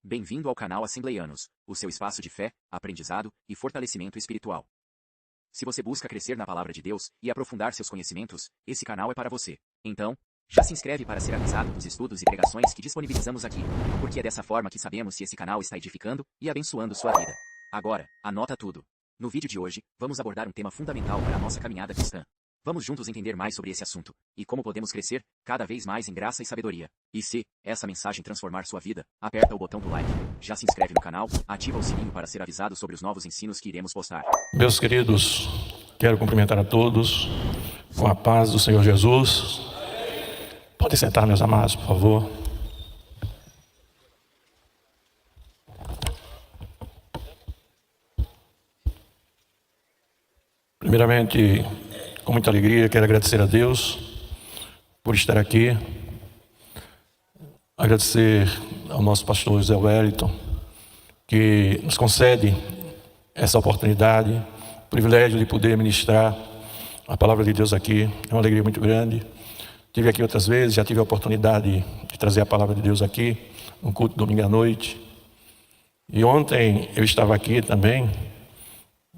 Bem-vindo ao canal Assembleianos, o seu espaço de fé, aprendizado e fortalecimento espiritual. Se você busca crescer na palavra de Deus e aprofundar seus conhecimentos, esse canal é para você. Então, já se inscreve para ser avisado dos estudos e pregações que disponibilizamos aqui, porque é dessa forma que sabemos se esse canal está edificando e abençoando sua vida. Agora, anota tudo. No vídeo de hoje, vamos abordar um tema fundamental para a nossa caminhada cristã. Vamos juntos entender mais sobre esse assunto, e como podemos crescer, cada vez mais em graça e sabedoria. E se essa mensagem transformar sua vida, aperta o botão do like, já se inscreve no canal, ativa o sininho para ser avisado sobre os novos ensinos que iremos postar. Meus queridos, quero cumprimentar a todos com a paz do Senhor Jesus. Podem sentar, meus amados, por favor. Primeiramente, com muita alegria, quero agradecer a Deus por estar aqui. Agradecer ao nosso pastor José Wellington, que nos concede essa oportunidade, o privilégio de poder ministrar a palavra de Deus aqui. É uma alegria muito grande. Estive aqui outras vezes, já tive a oportunidade de trazer a palavra de Deus aqui, no culto domingo à noite. E ontem eu estava aqui também,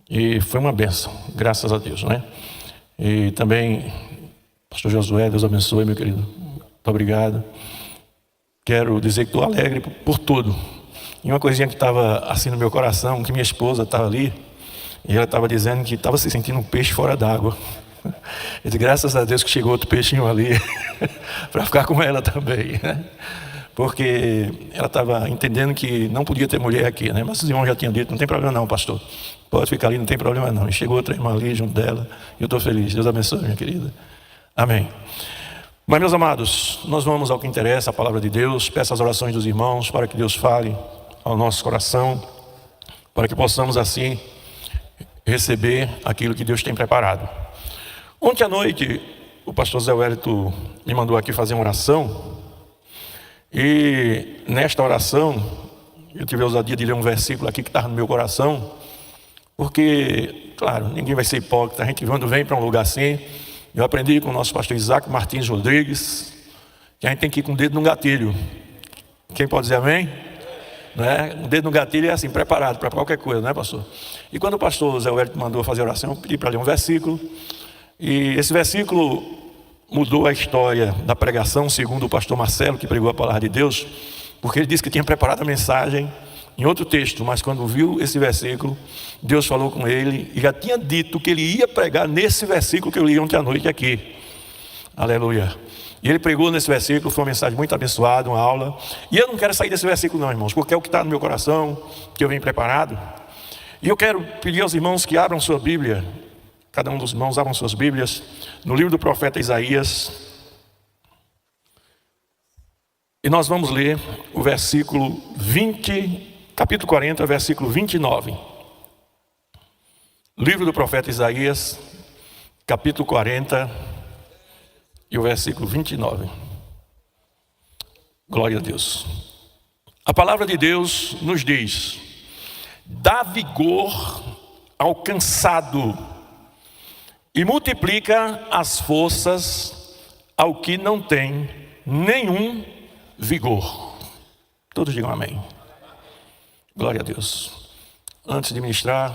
e foi uma bênção, graças a Deus, né? E também, pastor Josué, Deus abençoe, meu querido. Muito obrigado. Quero dizer que estou alegre por tudo. E uma coisinha que estava assim no meu coração, que minha esposa estava ali, e ela estava dizendo que estava se sentindo um peixe fora d'água. Eu disse, graças a Deus que chegou outro peixinho ali, para ficar com ela também, né? Porque ela estava entendendo que não podia ter mulher aqui, né? Mas os irmãos já tinham dito, não tem problema não, pastor. Pode ficar ali, não tem problema não. E chegou outra irmã ali junto dela, e eu estou feliz. Deus abençoe, minha querida. Amém. Mas, meus amados, nós vamos ao que interessa, a palavra de Deus. Peço as orações dos irmãos para que Deus fale ao nosso coração, para que possamos assim receber aquilo que Deus tem preparado. Ontem à noite, o pastor Zé Wellington me mandou aqui fazer uma oração, e nesta oração eu tive a ousadia de ler um versículo aqui que estava no meu coração, porque, claro, ninguém vai ser hipócrita. A gente, quando vem para um lugar assim, eu aprendi com o nosso pastor Isaac Martins Rodrigues, que a gente tem que ir com o dedo no gatilho. Quem pode dizer amém? Né? O dedo no gatilho é assim, preparado para qualquer coisa, não é, pastor? E quando o pastor Zé Wellington mandou fazer a oração, eu pedi para ler um versículo, e esse versículo mudou a história da pregação, segundo o pastor Marcelo, que pregou a palavra de Deus, porque ele disse que tinha preparado a mensagem em outro texto, mas quando viu esse versículo, Deus falou com ele e já tinha dito que ele ia pregar nesse versículo que eu li ontem à noite aqui. Aleluia. E ele pregou nesse versículo, foi uma mensagem muito abençoada, uma aula. E eu não quero sair desse versículo não, irmãos, porque é o que está no meu coração, que eu venho preparado. E eu quero pedir aos irmãos que abram sua Bíblia, cada um dos irmãos abram suas Bíblias, no livro do profeta Isaías. E nós vamos ler o versículo 20, capítulo 40, versículo 29. Livro do profeta Isaías, capítulo 40 e o versículo 29. Glória a Deus. A palavra de Deus nos diz: dá vigor ao cansado e multiplica as forças ao que não tem nenhum vigor. Todos digam amém. Glória a Deus. Antes de ministrar,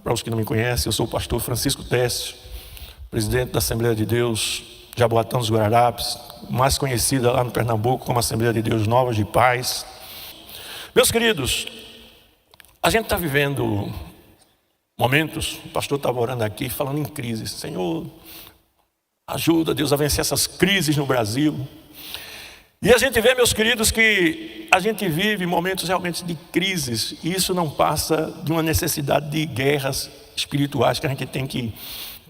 para os que não me conhecem, eu sou o pastor Francisco Técio, presidente da Assembleia de Deus Jaboatão dos Guararapes, mais conhecida lá no Pernambuco como Assembleia de Deus Novas de Paz. Meus queridos, a gente está vivendo momentos, o pastor estava orando aqui, falando em crises. Senhor, ajuda Deus a vencer essas crises no Brasil. E a gente vê, meus queridos, que a gente vive momentos realmente de crises, e isso não passa de uma necessidade de guerras espirituais que a gente tem que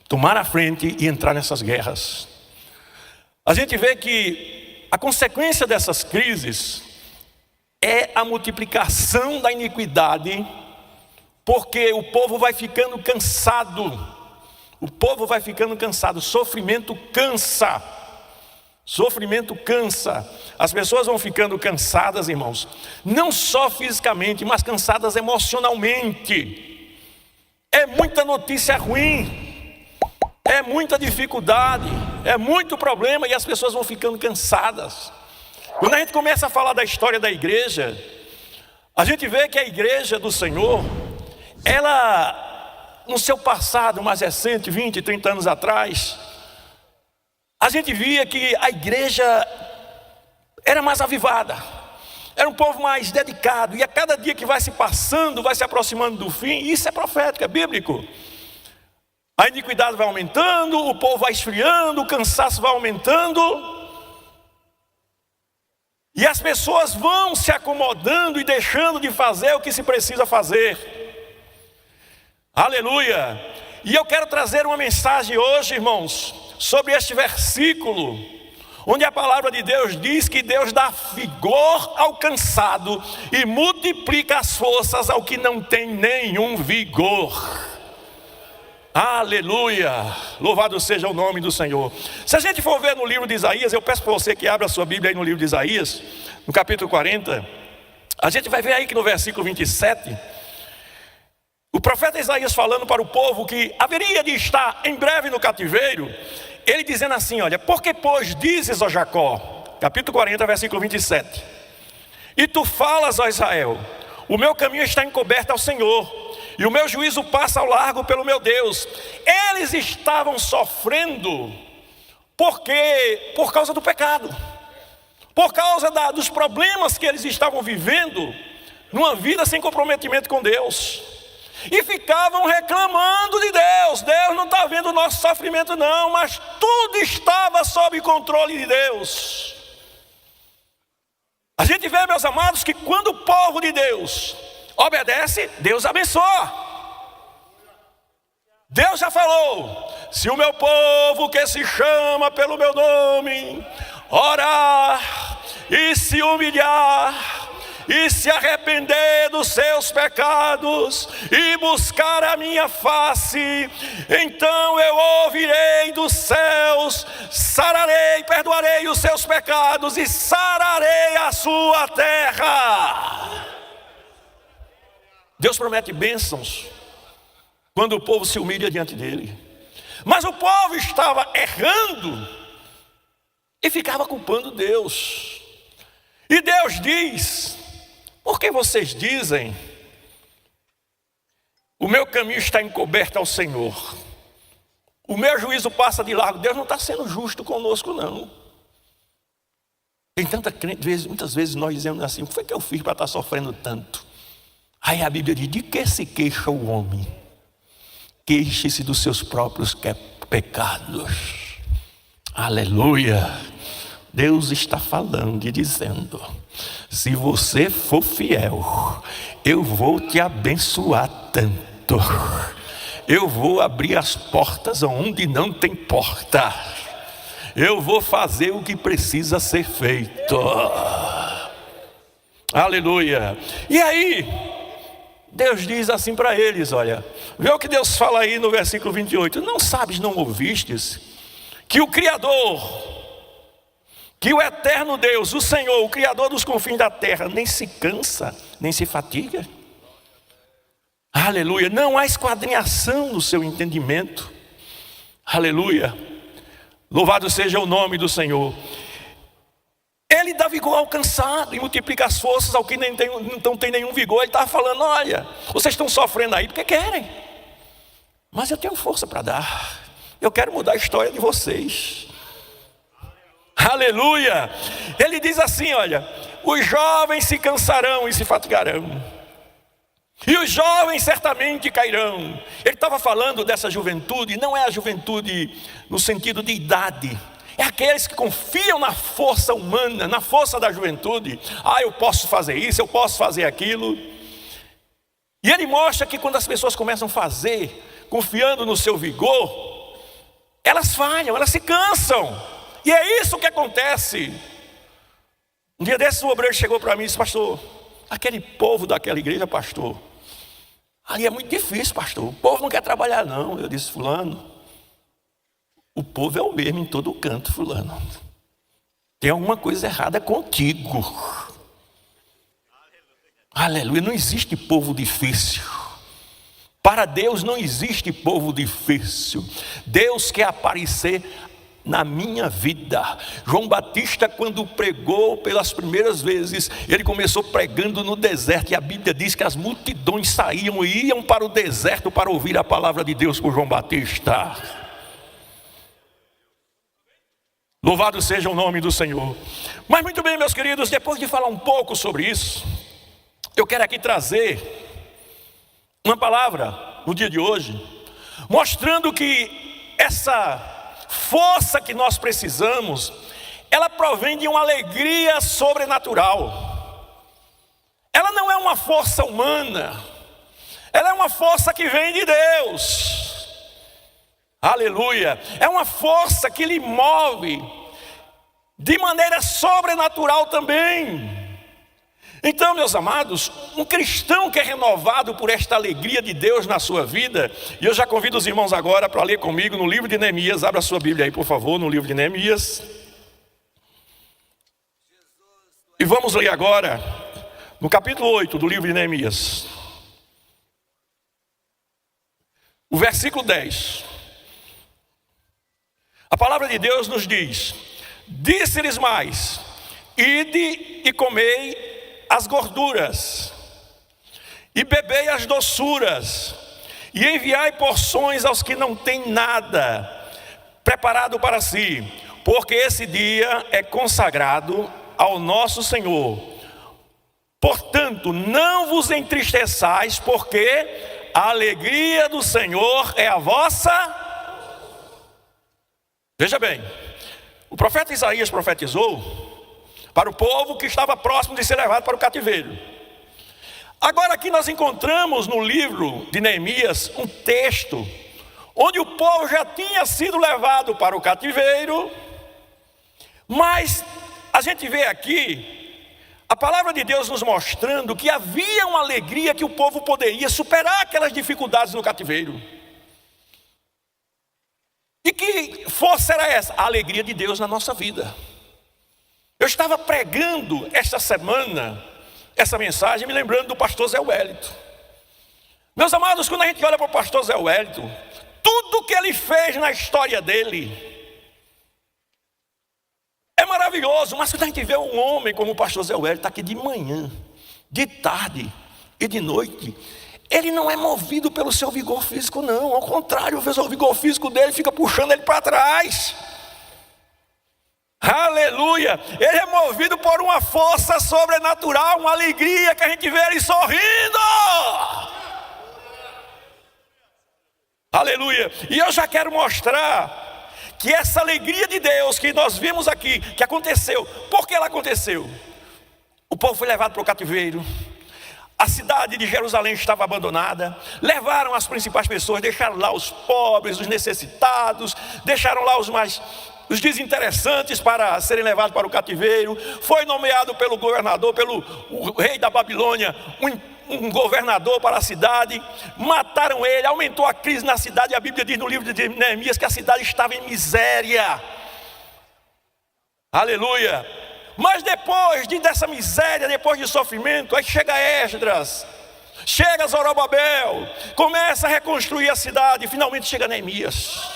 tomar a frente e entrar nessas guerras. A gente vê que a consequência dessas crises é a multiplicação da iniquidade, porque o povo vai ficando cansado. O povo vai ficando cansado. Sofrimento cansa. Sofrimento cansa. As pessoas vão ficando cansadas, irmãos, não só fisicamente, mas cansadas emocionalmente. É muita notícia ruim, é muita dificuldade, é muito problema, e as pessoas vão ficando cansadas. Quando a gente começa a falar da história da igreja, A gente vê que a igreja do Senhor, ela, no seu passado mais recente, 20, 30 anos atrás, a gente via que a igreja era mais avivada, era um povo mais dedicado, e a cada dia que vai se passando, vai se aproximando do fim, isso é profético, é bíblico. A iniquidade vai aumentando, o povo vai esfriando, o cansaço vai aumentando, e as pessoas vão se acomodando e deixando de fazer o que se precisa fazer. Aleluia! E eu quero trazer uma mensagem hoje, irmãos, sobre este versículo, onde a palavra de Deus diz que Deus dá vigor ao cansado e multiplica as forças ao que não tem nenhum vigor. Aleluia, louvado seja o nome do Senhor. Se a gente for ver no livro de Isaías, eu peço para você que abra a sua Bíblia aí no livro de Isaías, no capítulo 40, a gente vai ver aí que no versículo 27, o profeta Isaías falando para o povo que haveria de estar em breve no cativeiro, ele dizendo assim, olha, porque pois dizes, ó Jacó, capítulo 40, versículo 27, e tu falas, ó Israel, o meu caminho está encoberto ao Senhor, e o meu juízo passa ao largo pelo meu Deus. Eles estavam sofrendo por causa do pecado, por causa dos problemas que eles estavam vivendo, numa vida sem comprometimento com Deus, e ficavam reclamando de Deus. Deus não está vendo o nosso sofrimento não, mas tudo estava sob controle de Deus. A gente vê, meus amados, que quando o povo de Deus obedece, Deus abençoa. Deus já falou, se o meu povo que se chama pelo meu nome orar e se humilhar e se arrepender dos seus pecados e buscar a minha face, então eu ouvirei dos céus, sararei, perdoarei os seus pecados e sararei a sua terra. Deus promete bênçãos quando o povo se humilha diante dele. Mas o povo estava errando e ficava culpando Deus. E Deus diz, por que vocês dizem, o meu caminho está encoberto ao Senhor, o meu juízo passa de largo? Deus não está sendo justo conosco não. Tem tanta crente, muitas vezes nós dizemos assim, o que foi que eu fiz para estar sofrendo tanto? Aí a Bíblia diz, de que se queixa o homem? Queixe-se dos seus próprios pecados. Aleluia. Deus está falando e dizendo, se você for fiel, eu vou te abençoar tanto. Eu vou abrir as portas onde não tem porta. Eu vou fazer o que precisa ser feito. Aleluia. E aí Deus diz assim para eles, olha, vê o que Deus fala aí no versículo 28. Não sabes, não ouvistes, que o Criador, que o eterno Deus, o Senhor, o Criador dos confins da terra, nem se cansa, nem se fatiga? Aleluia, não há esquadrinhação no seu entendimento. Aleluia, louvado seja o nome do Senhor. Ele dá vigor ao cansado e multiplica as forças ao que não tem nenhum vigor. Ele estava falando, olha, vocês estão sofrendo aí porque querem, mas eu tenho força para dar. Eu quero mudar a história de vocês. Aleluia. Ele diz assim, olha, os jovens se cansarão e se fatigarão, e os jovens certamente cairão. Ele estava falando dessa juventude, não é a juventude no sentido de idade, é aqueles que confiam na força humana, na força da juventude. Eu posso fazer isso, eu posso fazer aquilo. E ele mostra que quando as pessoas começam a fazer, confiando no seu vigor, elas falham, elas se cansam. E é isso que acontece. Um dia desses o obreiro chegou para mim e disse, pastor, aquele povo daquela igreja, pastor, ali é muito difícil, pastor, o povo não quer trabalhar não. Eu disse, fulano, o povo é o mesmo em todo canto, fulano. Tem alguma coisa errada contigo. Aleluia, não existe povo difícil. Para Deus não existe povo difícil. Deus quer aparecer na minha vida. João Batista, quando pregou pelas primeiras vezes, ele começou pregando no deserto, e a Bíblia diz que as multidões saíam e iam para o deserto para ouvir a palavra de Deus por João Batista. Louvado seja o nome do Senhor. Mas muito bem, meus queridos, depois de falar um pouco sobre isso, eu quero aqui trazer uma palavra no dia de hoje, mostrando que essa força que nós precisamos, ela provém de uma alegria sobrenatural. Ela não é uma força humana, ela é uma força que vem de Deus. Aleluia! É uma força que lhe move de maneira sobrenatural também. Então, meus amados, um cristão que é renovado por esta alegria de Deus na sua vida, e eu já convido os irmãos agora para ler comigo no livro de Neemias. Abra a sua Bíblia aí, por favor, no livro de Neemias. E vamos ler agora no capítulo 8 do livro de Neemias, o versículo 10. A palavra de Deus nos diz: disse-lhes mais, ide e comei as gorduras, e bebei as doçuras, e enviai porções aos que não têm nada preparado para si, porque esse dia é consagrado ao nosso Senhor. Portanto, não vos entristeçais, porque a alegria do Senhor é a vossa. Veja bem, o profeta Isaías profetizou para o povo que estava próximo de ser levado para o cativeiro. Agora aqui nós encontramos no livro de Neemias um texto onde o povo já tinha sido levado para o cativeiro, mas a gente vê aqui a palavra de Deus nos mostrando que havia uma alegria que o povo poderia superar aquelas dificuldades no cativeiro. E que força era essa? A alegria de Deus na nossa vida. Eu estava pregando esta semana essa mensagem, me lembrando do pastor Zé Wellington. Meus amados, quando a gente olha para o pastor Zé Wellington, tudo que ele fez na história dele é maravilhoso. Mas quando a gente vê um homem como o pastor Zé Wellington aqui de manhã, de tarde e de noite, ele não é movido pelo seu vigor físico, não. Ao contrário, o vigor físico dele fica puxando ele para trás. Aleluia! Ele é movido por uma força sobrenatural, uma alegria que a gente vê ele sorrindo. Aleluia! E eu já quero mostrar que essa alegria de Deus que nós vimos aqui, que aconteceu, por que ela aconteceu? O povo foi levado para o cativeiro. A cidade de Jerusalém estava abandonada. Levaram as principais pessoas, deixaram lá os pobres, os necessitados, deixaram lá os desinteressantes para serem levados para o cativeiro. Foi nomeado pelo governador, o rei da Babilônia, um governador para a cidade. Mataram ele, aumentou a crise na cidade. A Bíblia diz no livro de Neemias que a cidade estava em miséria. Aleluia! Mas depois dessa miséria, depois de sofrimento, aí chega Esdras, chega Zorobabel, começa a reconstruir a cidade, e finalmente chega Neemias.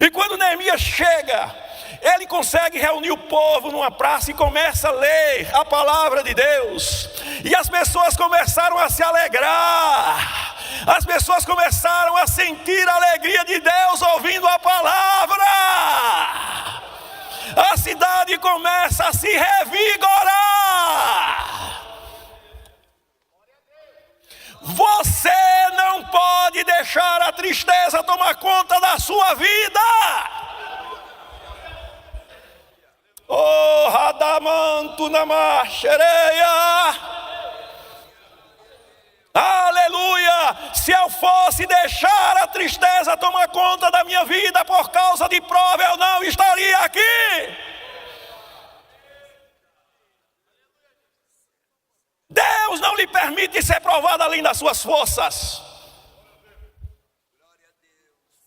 E quando Neemias chega, ele consegue reunir o povo numa praça e começa a ler a palavra de Deus. E as pessoas começaram a se alegrar. As pessoas começaram a sentir a alegria de Deus ouvindo a palavra. A cidade começa a se revigorar. Você não pode deixar a tristeza tomar conta da sua vida. Oh, Radamantu Namaxereia. Aleluia! Se eu fosse deixar a tristeza tomar conta da minha vida por causa de prova, eu não estaria aqui. Deus não lhe permite ser provado além das suas forças.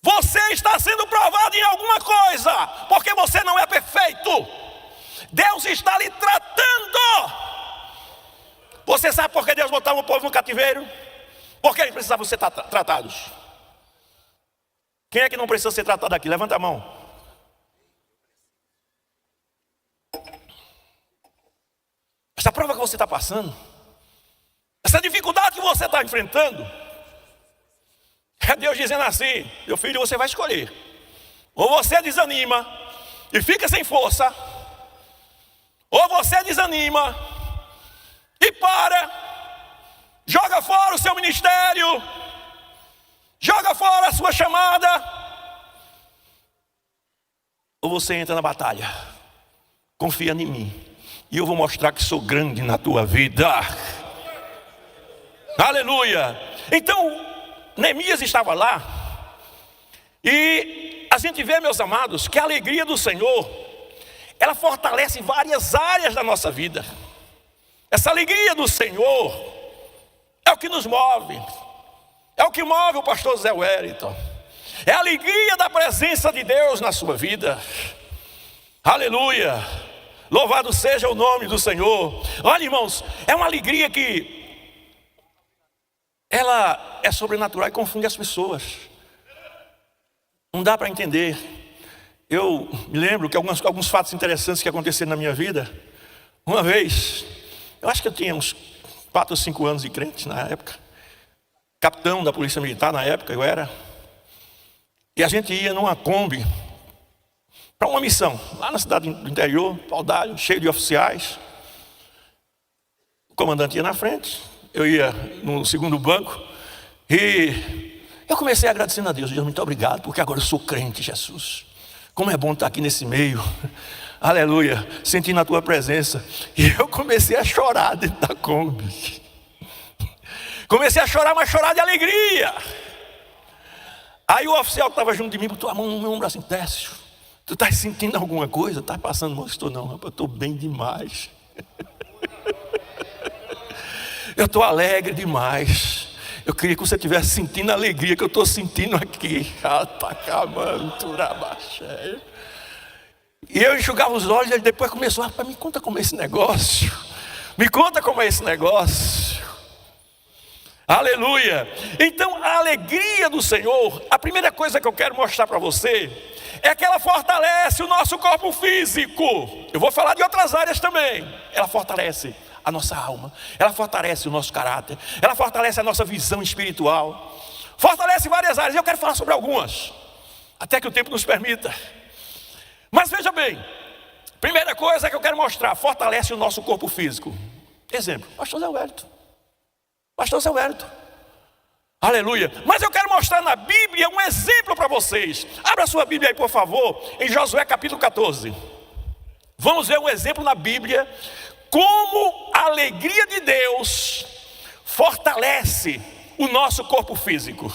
Você está sendo provado em alguma coisa, porque você não é perfeito. Deus está lhe tratando. Você sabe por que Deus botava o povo no cativeiro? Porque eles precisavam ser tratados. Quem é que não precisa ser tratado aqui? Levanta a mão. essa prova que você está passando, essa dificuldade que você está enfrentando, é Deus dizendo assim: meu filho, você vai escolher. Ou você desanima e fica sem força, ou você desanima e joga fora o seu ministério, joga fora a sua chamada, ou você entra na batalha. Confia em mim e eu vou mostrar que sou grande na tua vida. Aleluia. Então Neemias estava lá, e a gente vê, meus amados, que a alegria do Senhor, ela fortalece várias áreas da nossa vida. Essa alegria do Senhor é o que nos move, é o que move o pastor Zé Wellington, é a alegria da presença de Deus na sua vida. Aleluia, louvado seja o nome do Senhor. Olha, irmãos, é uma alegria que ela é sobrenatural e confunde as pessoas. Não dá para entender. Eu me lembro que alguns fatos interessantes que aconteceram na minha vida. Uma vez, eu acho que eu tinha uns 4 ou 5 anos de crente na época, capitão da polícia militar na época eu era, e a gente ia numa Kombi para uma missão, lá na cidade do interior, Paudalho, cheio de oficiais. O comandante ia na frente, eu ia no segundo banco, e eu comecei agradecendo a Deus. Deus, muito obrigado, porque agora eu sou crente, Jesus. Como é bom estar aqui nesse meio, aleluia, sentindo a tua presença. E eu comecei a chorar dentro da Kombi. Comecei a chorar, mas chorar de alegria. Aí o oficial que estava junto de mim botou a mão no meu ombro assim: Técio, tu estás sentindo alguma coisa? Estás passando mal? Estou não, rapaz, eu estou bem demais. Eu estou alegre demais. Eu queria que você estivesse sentindo a alegria que eu estou sentindo aqui. E eu enxugava os olhos, e ele depois começou: rapaz, me conta como é esse negócio. Me conta como é esse negócio. Aleluia. Então a alegria do Senhor, a primeira coisa que eu quero mostrar para você é que ela fortalece o nosso corpo físico. Eu vou falar de outras áreas também. Ela fortalece a nossa alma, ela fortalece o nosso caráter, ela fortalece a nossa visão espiritual, fortalece várias áreas. Eu quero falar sobre algumas, até que o tempo nos permita. Mas veja bem, primeira coisa que eu quero mostrar: fortalece o nosso corpo físico. Exemplo, pastor Zé Wellington. Pastor Zé Wellington. Aleluia. Mas eu quero mostrar na Bíblia um exemplo para vocês. Abra sua Bíblia aí, por favor, em Josué capítulo 14. Vamos ver um exemplo na Bíblia, como a alegria de Deus fortalece o nosso corpo físico.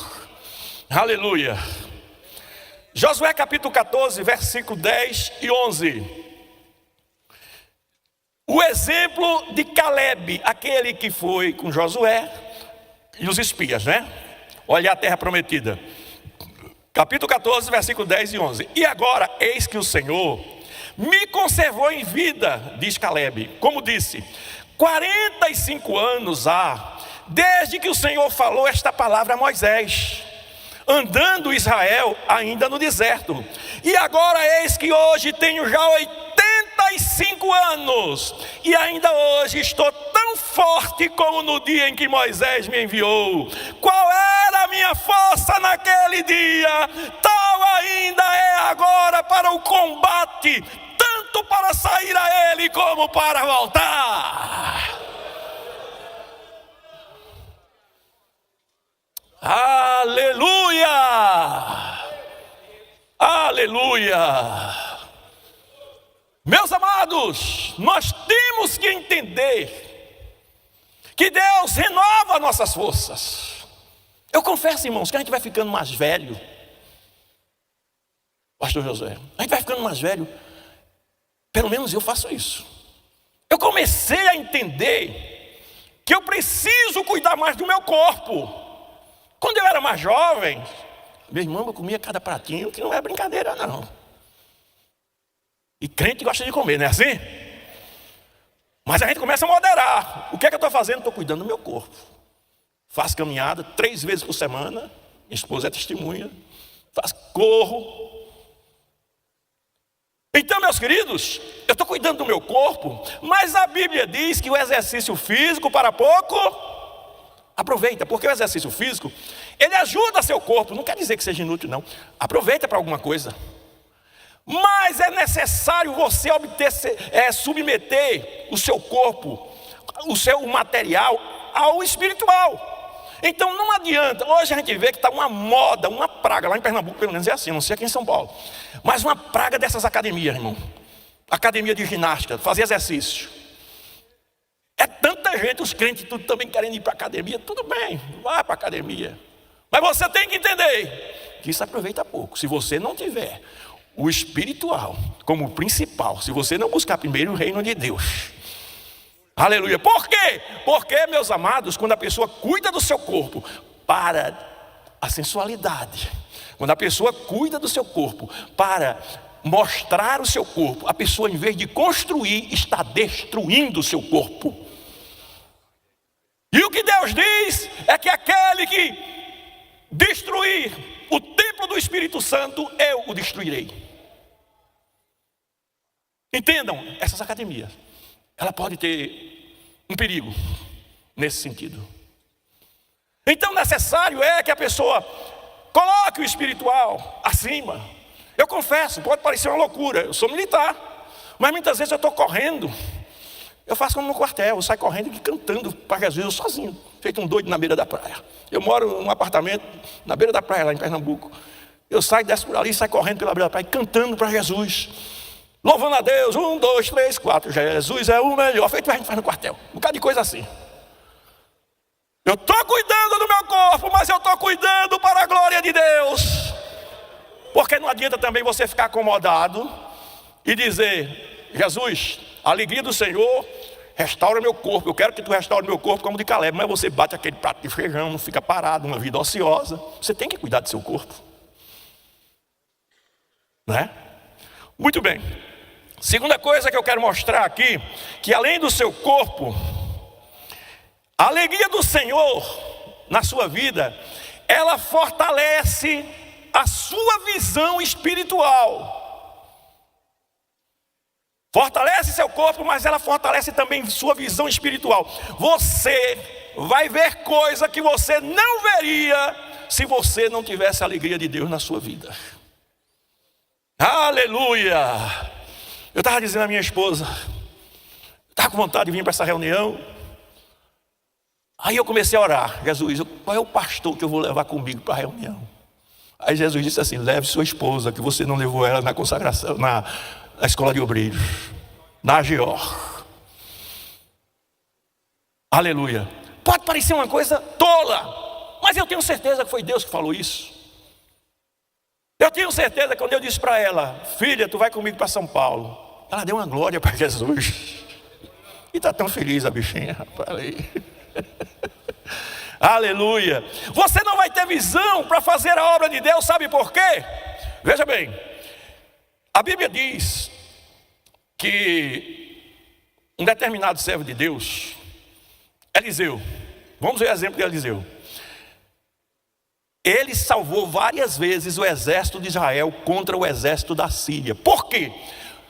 Aleluia. Josué capítulo 14, versículo 10 e 11. O exemplo de Caleb, aquele que foi com Josué e os espias, né? Olha a terra prometida. Capítulo 14, versículo 10 e 11. E agora, eis que o Senhor me conservou em vida, diz Caleb, como disse, 45 anos há, desde que o Senhor falou esta palavra a Moisés, andando Israel ainda no deserto. E agora eis que hoje tenho já 85 anos, e ainda hoje estou tão forte como no dia em que Moisés me enviou. Qual era a minha força naquele dia, tal ainda é agora para o combate, tanto para sair a ele como para voltar. Aleluia! Aleluia! Meus amados, nós temos que entender que Deus renova nossas forças. Eu confesso, irmãos, que a gente vai ficando mais velho. Pastor José, a gente vai ficando mais velho. Pelo menos eu faço isso. Eu comecei a entender que eu preciso cuidar mais do meu corpo. Quando eu era mais jovem, meu irmão, eu comia cada pratinho, que não é brincadeira não. E crente gosta de comer, não é assim? Mas a gente começa a moderar. O que é que eu estou fazendo? Estou cuidando do meu corpo. Faço caminhada 3 vezes por semana. Minha esposa é testemunha. Corro. Então, meus queridos, eu estou cuidando do meu corpo, mas a Bíblia diz que o exercício físico para pouco aproveita, porque o exercício físico, ele ajuda seu corpo, não quer dizer que seja inútil não, aproveita para alguma coisa. Mas é necessário você submeter o seu corpo, o seu material ao espiritual. Então não adianta, hoje a gente vê que está uma moda, uma praga, lá em Pernambuco pelo menos é assim, não sei aqui em São Paulo, mas uma praga dessas academias, irmão. Academia de ginástica, fazer exercício. É tanta gente, os crentes tudo também querendo ir para a academia, tudo bem, vá para a academia. Mas você tem que entender que isso aproveita pouco, se você não tiver o espiritual como principal, se você não buscar primeiro o reino de Deus. Aleluia. Por quê? Porque, meus amados, quando a pessoa cuida do seu corpo para a sensualidade, quando a pessoa cuida do seu corpo para mostrar o seu corpo, a pessoa, em vez de construir, está destruindo o seu corpo. E o que Deus diz é que aquele que destruir o templo do Espírito Santo, eu o destruirei. Entendam, essas academias, ela pode ter um perigo nesse sentido. Então necessário é que a pessoa coloque o espiritual acima. Eu confesso, pode parecer uma loucura, eu sou militar, mas muitas vezes eu estou correndo, eu faço como no quartel, eu saio correndo e cantando para Jesus, eu sozinho, feito um doido na beira da praia. Eu moro num apartamento na beira da praia, lá em Pernambuco. Eu saio, desço por ali, saio correndo pela beira da praia, cantando para Jesus, louvando a Deus, 1, 2, 3, 4, Jesus é o melhor, feito que a gente faz no quartel, um bocado de coisa assim. Eu estou cuidando do meu corpo, mas eu estou cuidando para a glória de Deus. Porque não adianta também você ficar acomodado e dizer, Jesus, a alegria do Senhor restaura meu corpo, eu quero que tu restaure meu corpo como de Caleb, mas você bate aquele prato de feijão, não fica parado, uma vida ociosa. Você tem que cuidar do seu corpo, né? Muito bem. Segunda coisa que eu quero mostrar aqui, que além do seu corpo, a alegria do Senhor na sua vida, ela fortalece a sua visão espiritual. Fortalece seu corpo, mas ela fortalece também sua visão espiritual. Você vai ver coisa que você não veria se você não tivesse a alegria de Deus na sua vida. Aleluia! Eu estava dizendo à minha esposa, estava com vontade de vir para essa reunião. Aí eu comecei a orar, Jesus, qual é o pastor que eu vou levar comigo para a reunião? Aí Jesus disse assim, leve sua esposa, que você não levou ela na consagração, na escola de obreiros, na AGOR. Aleluia. Pode parecer uma coisa tola, mas eu tenho certeza que foi Deus que falou isso. Eu tenho certeza que quando eu disse para ela, filha, tu vai comigo para São Paulo, ela deu uma glória para Jesus. E está tão feliz a bichinha, rapaz. Aleluia. Você não vai ter visão para fazer a obra de Deus, sabe por quê? Veja bem, a Bíblia diz que um determinado servo de Deus, Eliseu, vamos ver o exemplo de Eliseu. Ele salvou várias vezes o exército de Israel contra o exército da Síria. Por quê?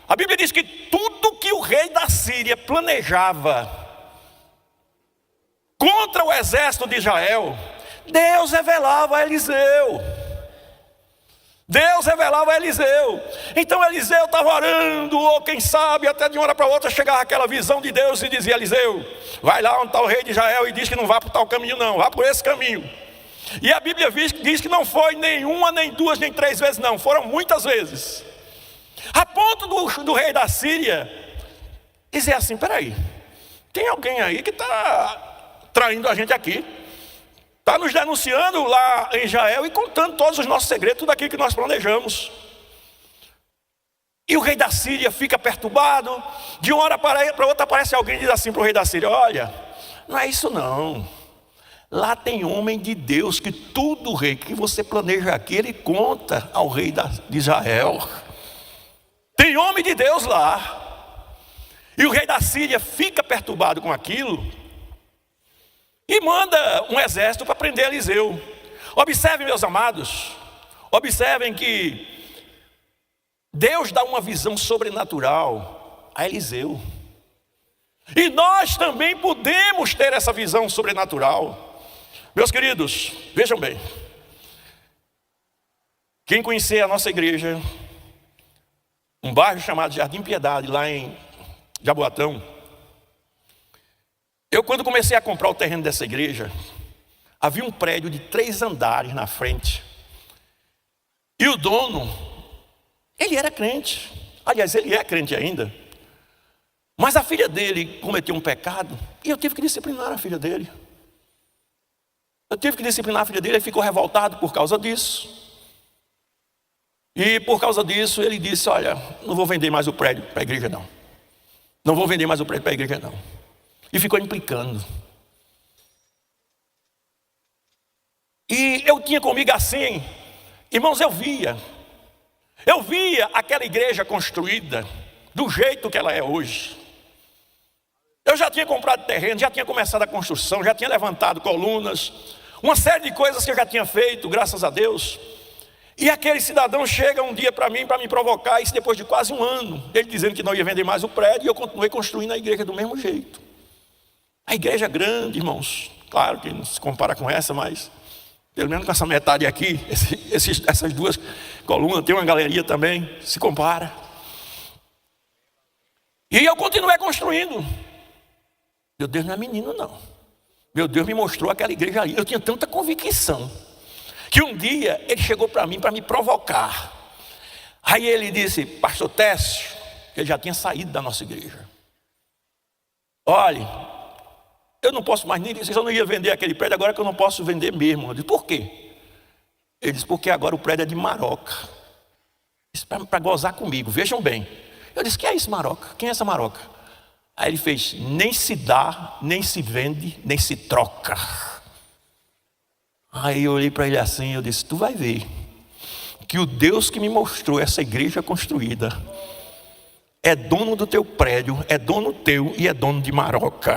A Bíblia diz que tudo que o rei da Síria planejava contra o exército de Israel, Deus revelava a Eliseu. Deus revelava a Eliseu. Então Eliseu estava orando, ou quem sabe até de uma hora para outra chegava aquela visão de Deus e dizia, Eliseu, vai lá onde está o rei de Israel e diz que não vá por tal caminho não, vá por esse caminho. E a Bíblia diz que não foi nenhuma, nem duas, nem três vezes não, foram muitas vezes. A ponto do rei da Síria dizer assim, peraí, tem alguém aí que está traindo a gente aqui, está nos denunciando lá em Israel e contando todos os nossos segredos, tudo aquilo que nós planejamos. E o rei da Síria fica perturbado, de uma hora para outra aparece alguém e diz assim para o rei da Síria, olha, não é isso não, lá tem homem de Deus que tudo, rei, que você planeja aqui, ele conta ao rei de Israel. Tem homem de Deus lá. E o rei da Síria fica perturbado com aquilo e manda um exército para prender Eliseu. Observem, meus amados, observem que Deus dá uma visão sobrenatural a Eliseu. E nós também podemos ter essa visão sobrenatural. Meus queridos, vejam bem. Quem conhecer a nossa igreja, um bairro chamado Jardim Piedade, lá em Jaboatão, eu quando comecei a comprar o terreno dessa igreja, havia um prédio de 3 andares na frente. E o dono, ele era crente. Aliás, ele é crente ainda. Mas a filha dele cometeu um pecado e eu tive que disciplinar a filha dele. Ele ficou revoltado por causa disso. E por causa disso ele disse, olha, não vou vender mais o prédio para a igreja não. Não vou vender mais o prédio para a igreja não. E ficou implicando. E eu tinha comigo assim, irmãos, eu via aquela igreja construída do jeito que ela é hoje. Eu já tinha comprado terreno, já tinha começado a construção, já tinha levantado colunas, uma série de coisas que eu já tinha feito, graças a Deus. E aquele cidadão chega um dia para mim provocar, isso depois de quase um ano, ele dizendo que não ia vender mais o prédio, e eu continuei construindo a igreja do mesmo jeito. A igreja é grande, irmãos, claro que não se compara com essa, mas pelo menos com essa metade aqui, essas 2 colunas, tem uma galeria também, se compara. E eu continuei construindo. Meu Deus não é menino não. Meu Deus me mostrou aquela igreja ali. Eu tinha tanta convicção que um dia ele chegou para mim para me provocar. Aí ele disse, pastor Técio, que ele já tinha saído da nossa igreja. Olha, eu não posso mais nem dizer, eu não ia vender aquele prédio, agora que eu não posso vender mesmo. Eu disse, por quê? Ele disse, porque agora o prédio é de Maroca. Isso para gozar comigo, vejam bem. Eu disse, que é isso, Maroca? Quem é essa Maroca? Aí ele fez, nem se dá, nem se vende, nem se troca. Aí eu olhei para ele assim, eu disse, tu vai ver que o Deus que me mostrou essa igreja construída é dono do teu prédio, é dono teu e é dono de Maroca.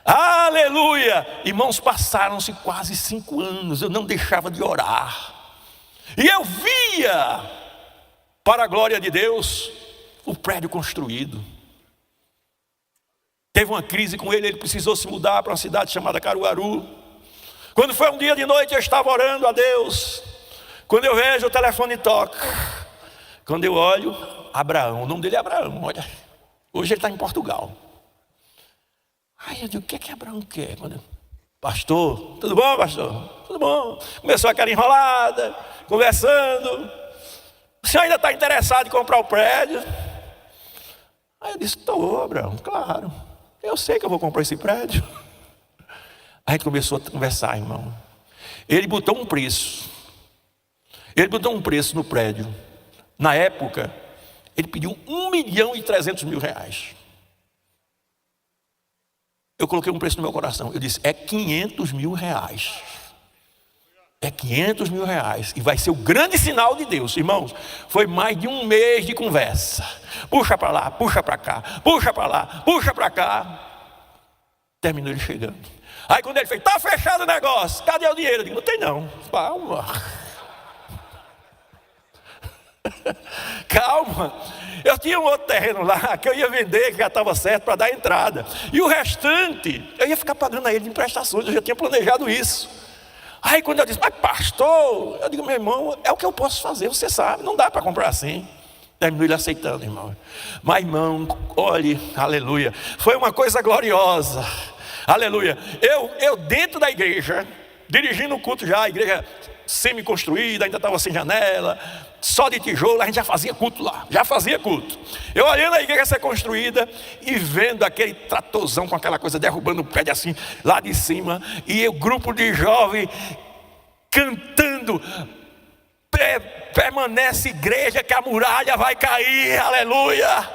Aleluia! Irmãos, passaram-se quase 5 anos, eu não deixava de orar. E eu via, para a glória de Deus, o prédio construído. Teve uma crise com ele precisou se mudar para uma cidade chamada Caruaru. Quando foi um dia de noite, eu estava orando a Deus. Quando eu vejo, o telefone toca. Quando eu olho, Abraão, o nome dele é Abraão, olha. Hoje ele está em Portugal. Aí eu digo, o que Abraão quer? Pastor, tudo bom, pastor? Tudo bom. Começou aquela enrolada, conversando. O senhor ainda está interessado em comprar o prédio? Aí eu disse, estou, Abraão, claro. Eu sei que eu vou comprar esse prédio. Aí a gente começou a conversar, irmão. Ele botou um preço. No prédio. Na época, ele pediu R$1.300.000. Eu coloquei um preço no meu coração. Eu disse, é R$500.000. É R$500.000 e vai ser o grande sinal de Deus. Irmãos, foi mais de um mês de conversa. Puxa para lá, puxa para cá, puxa para lá, puxa para cá. Terminou ele chegando. Aí quando ele fez, está fechado o negócio, cadê o dinheiro? Eu digo, não tem não, calma. Calma. Eu tinha um outro terreno lá que eu ia vender, que já estava certo para dar entrada. E o restante, eu ia ficar pagando a ele de prestações, eu já tinha planejado isso. Aí quando eu disse, mas pastor, eu digo, meu irmão, é o que eu posso fazer, você sabe, não dá para comprar assim. Terminou ele aceitando, irmão. Mas irmão, olhe, aleluia, foi uma coisa gloriosa, aleluia. Eu dentro da igreja, dirigindo o culto já, a igreja semi-construída, ainda estava sem janela, só de tijolo, a gente já fazia culto lá, Eu olhando a igreja ser construída e vendo aquele tratorzão com aquela coisa derrubando o prédio assim, lá de cima, e o grupo de jovens cantando, permanece igreja que a muralha vai cair, aleluia,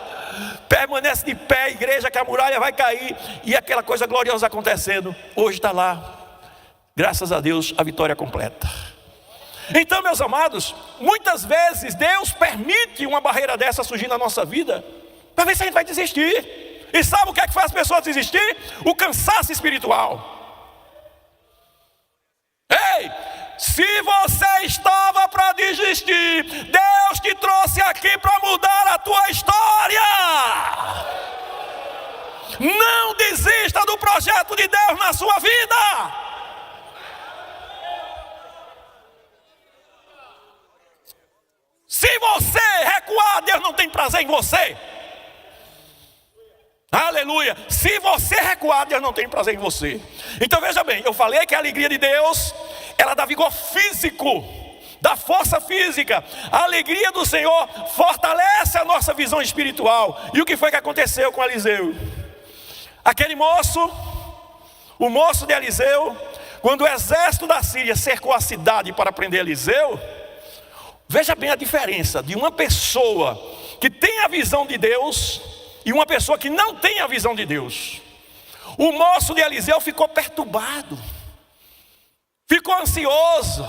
permanece de pé igreja que a muralha vai cair, e aquela coisa gloriosa acontecendo, hoje está lá, graças a Deus, a vitória completa. Então, meus amados, muitas vezes Deus permite uma barreira dessa surgir na nossa vida, para ver se a gente vai desistir. E sabe o que é que faz as pessoas desistir? O cansaço espiritual. Ei, se você está desistir. Deus te trouxe aqui para mudar a tua história. Não desista do projeto de Deus na sua vida. Se você recuar, Deus não tem prazer em você. Aleluia. Se você recuar, Deus não tem prazer em você. Então veja bem, eu falei que a alegria de Deus, ela dá vigor físico, dá força física. A alegria do Senhor fortalece a nossa visão espiritual. E o que foi que aconteceu com Eliseu? Aquele moço, o moço de Eliseu, quando o exército da Síria cercou a cidade para prender Eliseu, veja bem a diferença de uma pessoa que tem a visão de Deus e uma pessoa que não tem a visão de Deus. O moço de Eliseu ficou perturbado, ficou ansioso.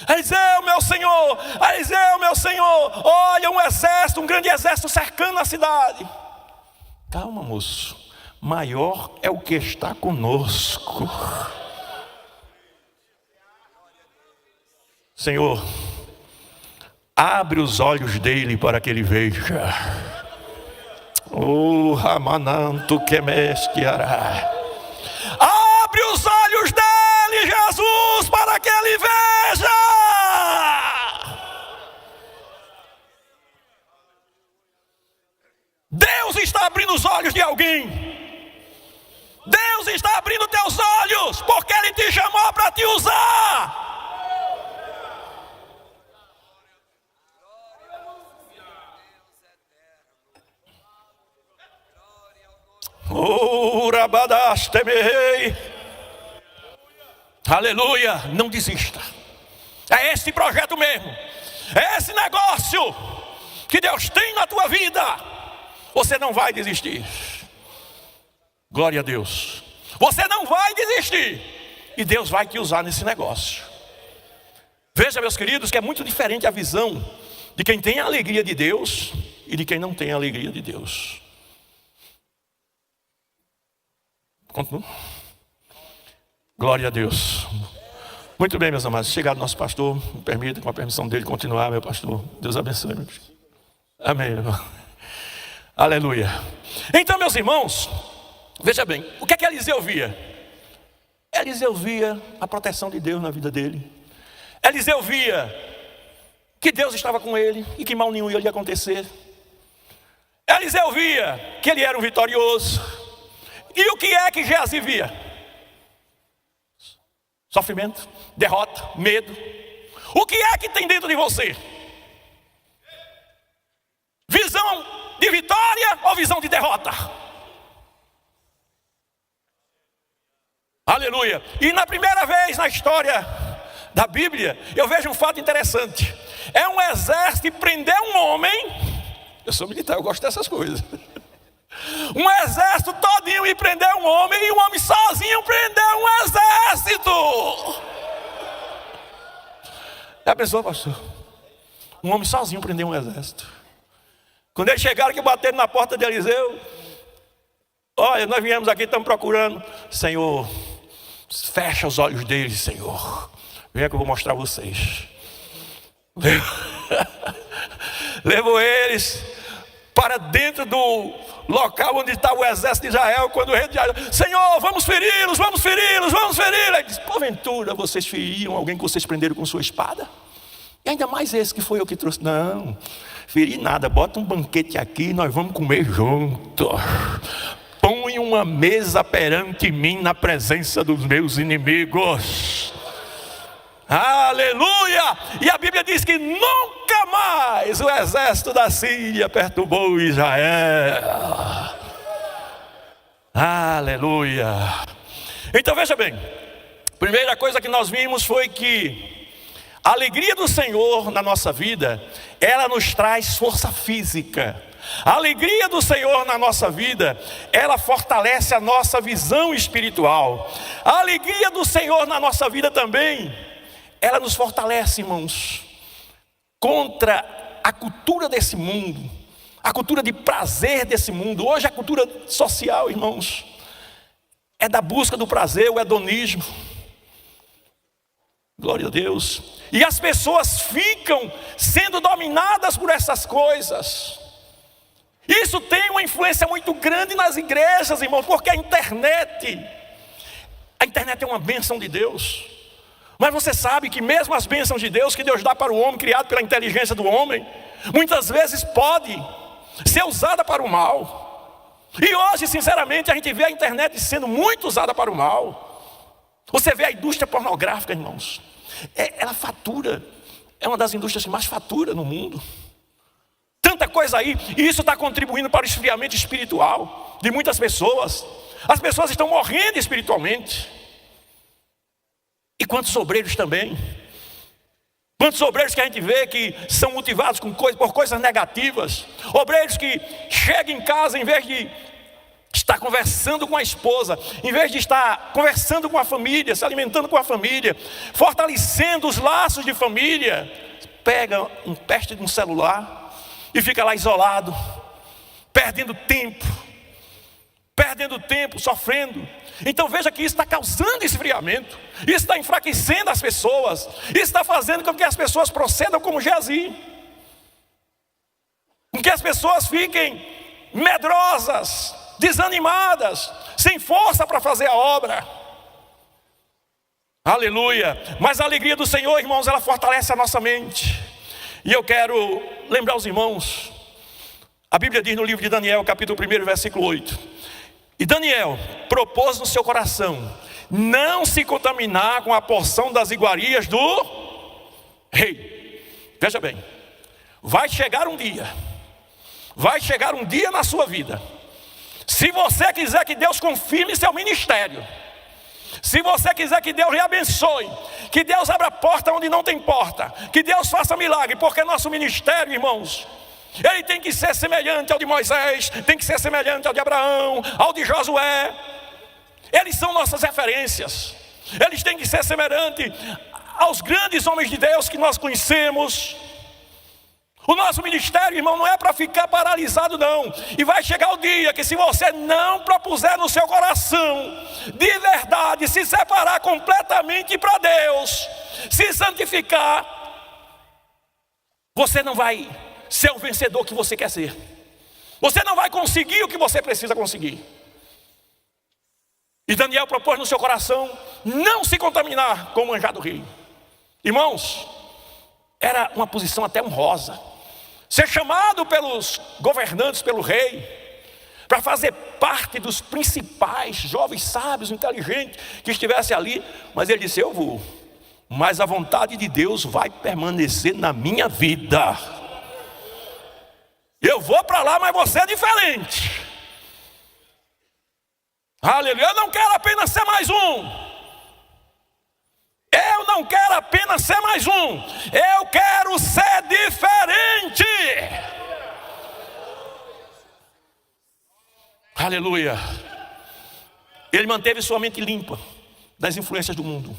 Eliseu, meu senhor, Eliseu, meu senhor, olha um exército, um grande exército cercando a cidade. Calma, moço, maior é o que está conosco. Senhor, abre os olhos dele para que ele veja. Oh, Ramananto que mesquiará. Abre os olhos dele, Jesus, para que ele veja. Deus está abrindo os olhos de alguém. Deus está abrindo teus olhos, porque Ele te chamou para te usar. Oh, rabadastemei. Aleluia, não desista. É esse projeto mesmo, é esse negócio que Deus tem na tua vida. Você não vai desistir. Glória a Deus. Você não vai desistir. E Deus vai te usar nesse negócio. Veja, meus queridos, que é muito diferente a visão de quem tem a alegria de Deus e de quem não tem a alegria de Deus. Continua. Glória a Deus. Muito bem, meus amados. Chegado nosso pastor, me permita, com a permissão dele, continuar, meu pastor. Deus abençoe. Amém, irmão. Aleluia. Então, meus irmãos, veja bem, o que é que Eliseu via? Eliseu via a proteção de Deus na vida dele. Eliseu via que Deus estava com ele e que mal nenhum ia lhe acontecer. Eliseu via que ele era um vitorioso. E o que é que Geazi via? Sofrimento, derrota, medo. O que é que tem dentro de você? Visão de vitória ou visão de derrota? Aleluia. E na primeira vez na história da Bíblia, eu vejo um fato interessante. É um exército que prendeu um homem. Eu sou militar, eu gosto dessas coisas. Um exército todinho e prendeu um homem, e um homem sozinho prendeu um exército. Já pensou, pastor? Um homem sozinho prendeu um exército. Quando eles chegaram que bateram na porta de Eliseu, olha, nós viemos aqui, estamos procurando. Senhor, fecha os olhos deles, Senhor. Venha que eu vou mostrar a vocês. Levou eles para dentro do local onde está o exército de Israel. Quando o rei de Israel, Senhor, vamos feri-los, vamos feri-los, vamos feri-los. Ele disse, porventura vocês feriam alguém que vocês prenderam com sua espada? E ainda mais esse que foi eu que trouxe. Não, feri nada, bota um banquete aqui, nós vamos comer junto. Põe uma mesa perante mim na presença dos meus inimigos. Aleluia! E a Bíblia diz que nunca mais o exército da Síria perturbou Israel. Aleluia! Então veja bem, primeira coisa que nós vimos foi que a alegria do Senhor na nossa vida, ela nos traz força física. A alegria do Senhor na nossa vida, ela fortalece a nossa visão espiritual. A alegria do Senhor na nossa vida também, ela nos fortalece, irmãos, contra a cultura desse mundo, a cultura de prazer desse mundo. Hoje a cultura social, irmãos, é da busca do prazer, o hedonismo. Glória a Deus. E as pessoas ficam sendo dominadas por essas coisas. Isso tem uma influência muito grande nas igrejas, irmãos, porque a internet é uma bênção de Deus. Mas você sabe que mesmo as bênçãos de Deus que Deus dá para o homem, criado pela inteligência do homem, muitas vezes pode ser usada para o mal. E hoje, sinceramente, a gente vê a internet sendo muito usada para o mal. Você vê a indústria pornográfica, irmãos, ela fatura, é uma das indústrias que mais fatura no mundo. Tanta coisa aí, e isso está contribuindo para o esfriamento espiritual de muitas pessoas. As pessoas estão morrendo espiritualmente. E quantos obreiros também? Quantos obreiros que a gente vê que são motivados por coisas negativas? Obreiros que chegam em casa, em vez de estar conversando com a esposa, em vez de estar conversando com a família, se alimentando com a família, fortalecendo os laços de família, pega um peste de um celular e fica lá isolado, perdendo tempo, sofrendo. Então veja que isso está causando esfriamento, isso está enfraquecendo as pessoas, isso está fazendo com que as pessoas procedam como Geazi, com que as pessoas fiquem medrosas, desanimadas, sem força para fazer a obra. Aleluia. Mas a alegria do Senhor, irmãos, ela fortalece a nossa mente. E eu quero lembrar os irmãos, a Bíblia diz no livro de Daniel, capítulo 1, versículo 8: e Daniel propôs no seu coração não se contaminar com a porção das iguarias do rei. Veja bem, vai chegar um dia na sua vida, se você quiser que Deus confirme seu ministério, se você quiser que Deus lhe abençoe, que Deus abra porta onde não tem porta, que Deus faça milagre, porque nosso ministério, irmãos, ele tem que ser semelhante ao de Moisés, tem que ser semelhante ao de Abraão, ao de Josué. Eles são nossas referências. Eles têm que ser semelhantes aos grandes homens de Deus que nós conhecemos. O nosso ministério, irmão, não é para ficar paralisado, não. E vai chegar o dia que, se você não propuser no seu coração, de verdade, se separar completamente para Deus, se santificar, você não vai ser o vencedor que você quer ser. Você não vai conseguir o que você precisa conseguir. E Daniel propôs no seu coração não se contaminar com o manjar do rei. Irmãos, era uma posição até honrosa ser chamado pelos governantes, pelo rei, para fazer parte dos principais jovens sábios, inteligentes que estivessem ali. Mas ele disse: eu vou, mas a vontade de Deus vai permanecer na minha vida. Eu vou para lá, mas você é diferente. Aleluia. Eu não quero apenas ser mais um. Eu não quero apenas ser mais um. Eu quero ser diferente. Aleluia. Ele manteve sua mente limpa das influências do mundo,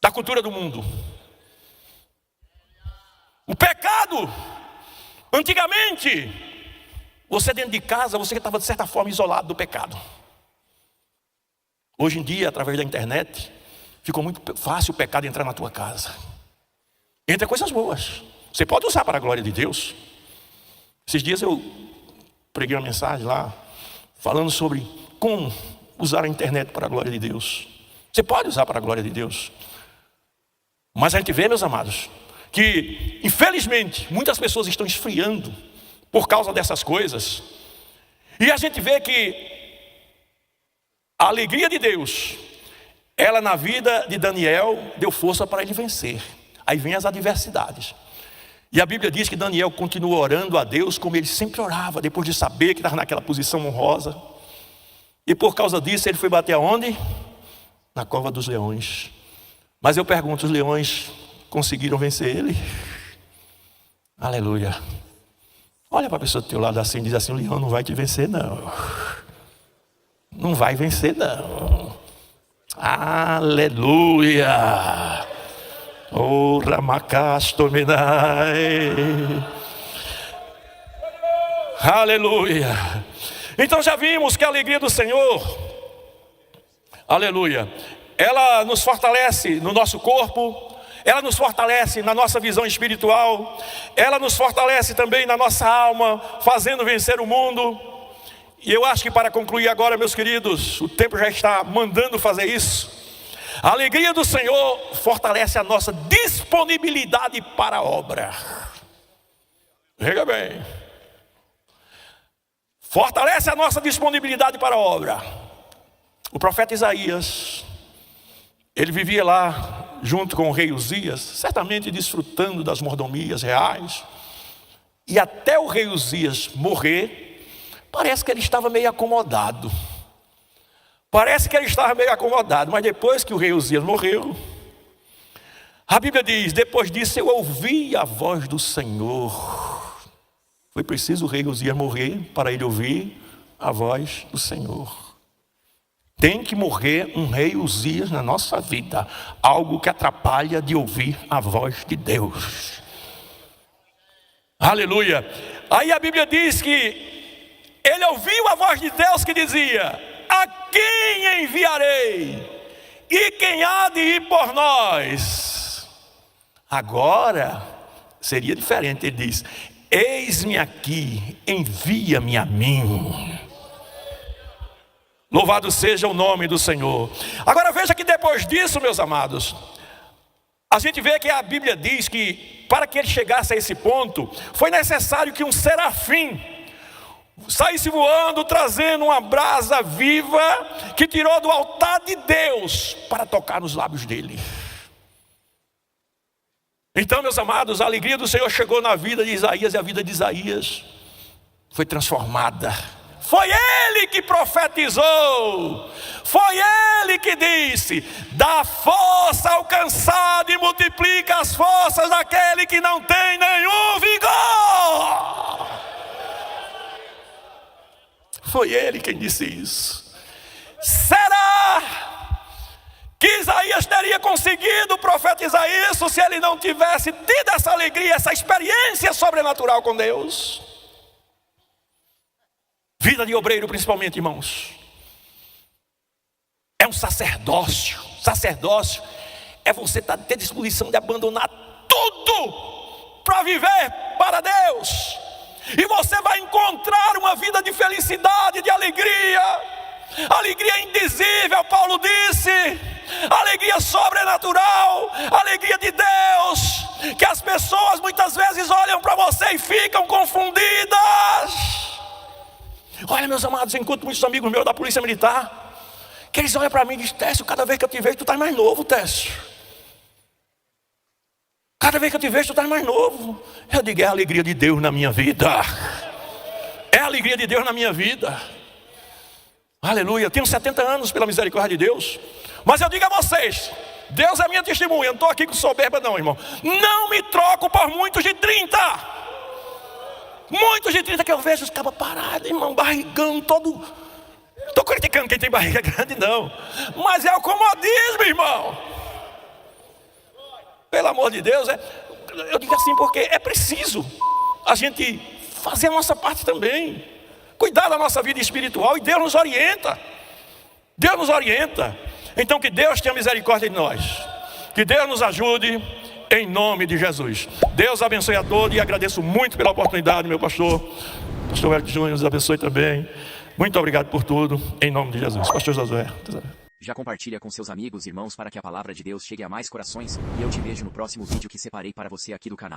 da cultura do mundo. O pecado, antigamente, você dentro de casa, você estava de certa forma isolado do pecado. Hoje em dia, através da internet, ficou muito fácil o pecado entrar na tua casa. Entra coisas boas, você pode usar para a glória de Deus. Esses dias eu preguei uma mensagem lá, falando sobre como usar a internet para a glória de Deus. Você pode usar para a glória de Deus. Mas a gente vê, meus amados, que infelizmente muitas pessoas estão esfriando por causa dessas coisas. E a gente vê que a alegria de Deus, ela na vida de Daniel deu força para ele vencer. Aí vem as adversidades. E a Bíblia diz que Daniel continuou orando a Deus como ele sempre orava, depois de saber que estava naquela posição honrosa. E por causa disso ele foi bater aonde? Na cova dos leões. Mas eu pergunto, os leões conseguiram vencer ele? Aleluia. Olha para a pessoa do teu lado assim e diz assim: o leão não vai te vencer, não. Não vai vencer, não. Aleluia. Oh, Ramacastomenai. Aleluia. Então já vimos que a alegria do Senhor, aleluia, ela nos fortalece no nosso corpo, ela nos fortalece na nossa visão espiritual, ela nos fortalece também na nossa alma, fazendo vencer o mundo. E eu acho que para concluir agora, meus queridos, o tempo já está mandando fazer isso. A alegria do Senhor fortalece a nossa disponibilidade para a obra. Veja bem, fortalece a nossa disponibilidade para a obra. O profeta Isaías, ele vivia lá junto com o rei Uzias, certamente desfrutando das mordomias reais. E até o rei Uzias morrer, parece que ele estava meio acomodado. Mas depois que o rei Uzias morreu, a Bíblia diz, depois disso eu ouvi a voz do Senhor. Foi preciso o rei Uzias morrer para ele ouvir a voz do Senhor. Tem que morrer um rei Uzias na nossa vida, algo que atrapalha de ouvir a voz de Deus. Aleluia. Aí a Bíblia diz que ele ouviu a voz de Deus que dizia: a quem enviarei? E quem há de ir por nós? Agora seria diferente, ele diz: eis-me aqui, envia-me a mim. Louvado seja o nome do Senhor. Agora veja que depois disso, meus amados, a gente vê que a Bíblia diz que para que ele chegasse a esse ponto, foi necessário que um serafim saísse voando, trazendo uma brasa viva, que tirou do altar de Deus para tocar nos lábios dele. Então, meus amados, a alegria do Senhor chegou na vida de Isaías, e a vida de Isaías foi transformada. Foi ele que profetizou, foi ele que disse: dá força ao cansado e multiplica as forças daquele que não tem nenhum vigor. Foi ele quem disse isso. Será que Isaías teria conseguido profetizar isso se ele não tivesse tido essa alegria, essa experiência sobrenatural com Deus? Vida de obreiro, principalmente, irmãos, é um sacerdócio. Sacerdócio é você ter disposição de abandonar tudo para viver para Deus. E você vai encontrar uma vida de felicidade, de alegria. Alegria indizível, Paulo disse. Alegria sobrenatural, alegria de Deus, que as pessoas muitas vezes olham para você e ficam confundidas. Olha, meus amados, eu encontro muitos amigos meus da polícia militar, que eles olham para mim e dizem: Técio, cada vez que eu te vejo, tu estás mais novo, Técio. Cada vez que eu te vejo, tu estás mais novo. Eu digo: é a alegria de Deus na minha vida. É a alegria de Deus na minha vida. Aleluia. Eu tenho 70 anos pela misericórdia de Deus. Mas eu digo a vocês, Deus é minha testemunha. Eu não estou aqui com soberba não, irmão. Não me troco por muitos de 30. Muitos de 30 que eu vejo os cabos parados, irmão, barrigão todo. Estou criticando quem tem barriga grande, não. Mas é o comodismo, irmão. Pelo amor de Deus, eu digo assim porque é preciso a gente fazer a nossa parte também. Cuidar da nossa vida espiritual, e Deus nos orienta. Deus nos orienta. Então que Deus tenha misericórdia de nós. Que Deus nos ajude. Em nome de Jesus. Deus abençoe a todos, e agradeço muito pela oportunidade, meu pastor Wellington Júnior, nos abençoe também. Muito obrigado por tudo, em nome de Jesus. Pastor Josué. Já compartilha com seus amigos e irmãos para que a palavra de Deus chegue a mais corações, e eu te vejo no próximo vídeo que separei para você aqui do canal.